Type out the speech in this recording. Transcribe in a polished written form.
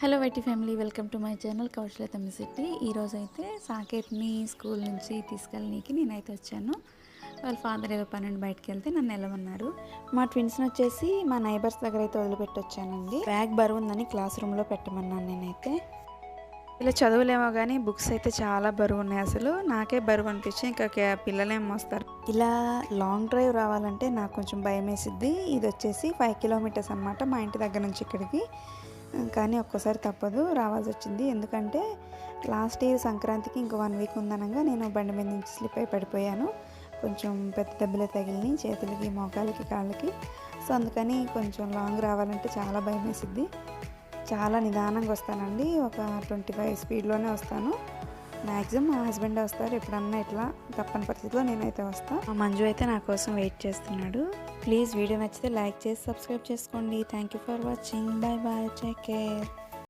Hello YT family, welcome to my channel Kausalya Thammisetty. ఈరోజైతే సాకేత్ని school నుంచి తీసుకెళ్ళనీకి నేనైతే వచ్చాను. వాళ్ళ ఫాదర్ ఏదో పన్నెండు బయటకు వెళ్తే నన్ను వెళ్ళమన్నారు. మా ట్విన్స్ని వచ్చేసి మా నైబర్స్ దగ్గర అయితే వదిలిపెట్టి వచ్చానండి. బ్యాగ్ బరువు ఉందని క్లాస్ రూమ్లో పెట్టమన్నాను నేనైతే. ఇలా చదువులేమో కానీ బుక్స్ అయితే చాలా బరువు ఉన్నాయి. అసలు నాకే బరువు అనిపించి ఇంకా పిల్లలేమో వస్తారు. ఇలా లాంగ్ డ్రైవ్ రావాలంటే నాకు కొంచెం భయం వేసిద్ది. ఇది వచ్చేసి 5 కిలోమీటర్స్ అనమాట మా ఇంటి దగ్గర నుంచి ఇక్కడికి. కానీ ఒక్కోసారి తప్పదు, రావాల్సి వచ్చింది. ఎందుకంటే లాస్ట్ ఇయర్ సంక్రాంతికి ఇంకో 1 వీక్ ఉందనగా నేను బండి మీద నుంచి స్లిప్ అయి పడిపోయాను. కొంచెం పెద్ద దెబ్బలే తగిలినాయి చేతులకి, మోకాలకి, కాళ్ళకి. సో అందుకని కొంచెం లాంగ్ రావాలంటే చాలా భయం వేసిద్ది. చాలా నిదానంగా వస్తానండి. ఒక 25 స్పీడ్లోనే వస్తాను. మ్యాక్సిమం మా హస్బెండే వస్తారు. ఎప్పుడన్నా ఇట్లా తప్పని పరిస్థితిలో నేనైతే వస్తాను. మా మంజు అయితే నా కోసం వెయిట్ చేస్తున్నాడు. ప్లీజ్ వీడియో నచ్చితే లైక్ చేసి సబ్స్క్రైబ్ చేసుకోండి. Thank you for watching. Bye bye, take care.